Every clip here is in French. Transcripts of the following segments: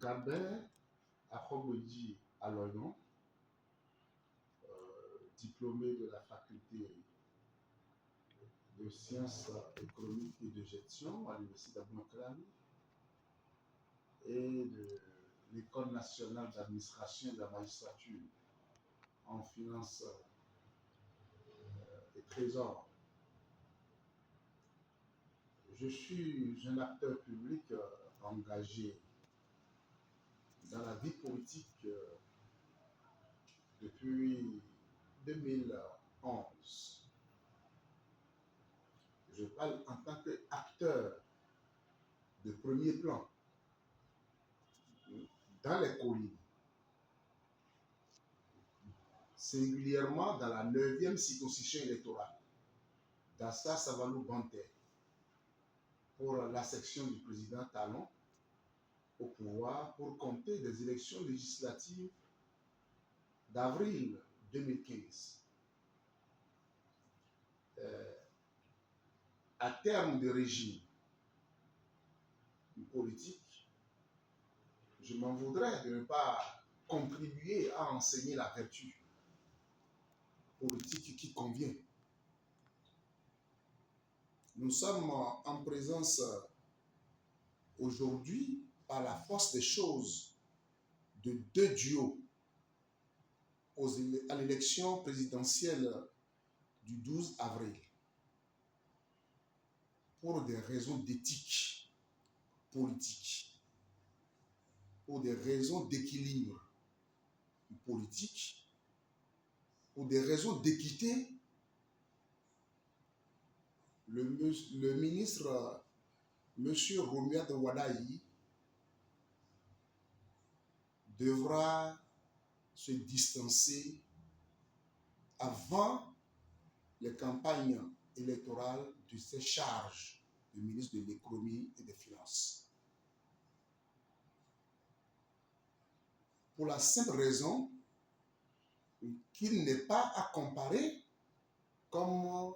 Gabin Akhobodji Aloyon, diplômé de la faculté de sciences économiques et de gestion à l'université d'Abouakran et de l'École nationale d'administration et de la magistrature en finance et trésor. Je suis un acteur public engagé dans la vie politique depuis 2011. Je parle en tant qu'acteur de premier plan dans les collines, singulièrement dans la 9e circonscription électorale d'Assar Savalou Banté pour la section du président Talon au pouvoir pour compter des élections législatives d'avril 2015. À terme de régime politique, je m'en voudrais de ne pas contribuer à enseigner la vertu politique qui convient. Nous sommes en présence aujourd'hui, par la force des choses, de deux duos à l'élection présidentielle du 12 avril. Pour des raisons d'éthique politique, pour des raisons d'équilibre politique, pour des raisons d'équité, le ministre M. Romuald Wadaï devra se distancer avant les campagnes électorales de ses charges de ministre de l'économie et des finances. Pour la simple raison qu'il n'est pas à comparer comme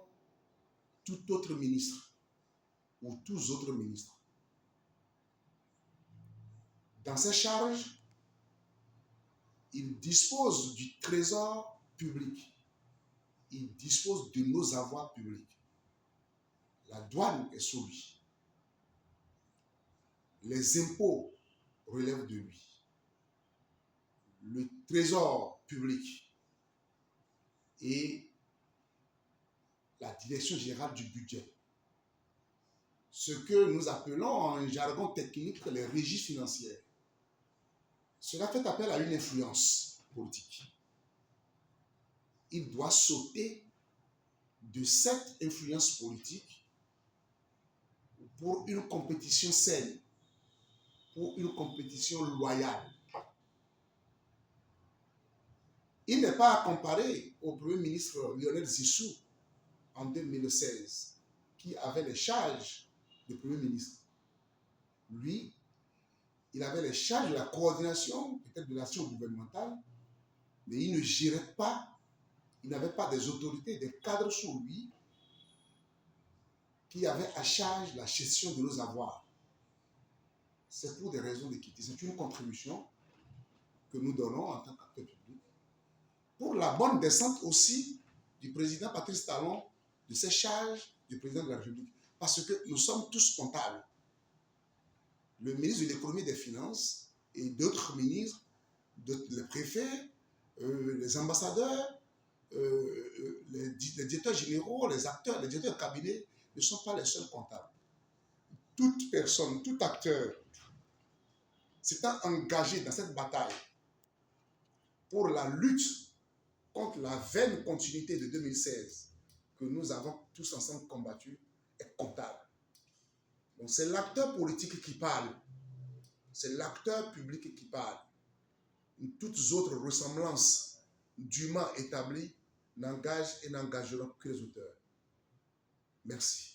tout autre ministre ou tous autres ministres. Dans ses charges, il dispose du trésor public. Il dispose de nos avoirs publics. La douane est sous lui. Les impôts relèvent de lui. Le trésor public et la direction générale du budget. Ce que nous appelons en jargon technique les régies financières. Cela fait appel à une influence politique. Il doit sauter de cette influence politique pour une compétition saine, pour une compétition loyale. Il n'est pas à comparer au Premier ministre Lionel Zissou en 2016, qui avait les charges de Premier ministre. Lui, il avait les charges de la coordination, peut-être de l'action gouvernementale, mais il ne gérait pas, il n'avait pas des autorités, des cadres sous lui qui avaient à charge la gestion de nos avoirs. C'est pour des raisons d'équité. C'est une contribution que nous donnons en tant qu'acteur public pour la bonne descente aussi du président Patrice Talon de ses charges du président de la République. Parce que nous sommes tous comptables. Le ministre de l'économie et des finances et d'autres ministres, les préfets, les ambassadeurs, les directeurs généraux, les acteurs, les directeurs de cabinet ne sont pas les seuls comptables. Toute personne, tout acteur s'étant engagé dans cette bataille pour la lutte contre la vaine continuité de 2016 que nous avons tous ensemble combattu est comptable. Donc c'est l'acteur politique qui parle, c'est l'acteur public qui parle. Toutes autres ressemblances dûment établies n'engagent et n'engageront que les auteurs. Merci.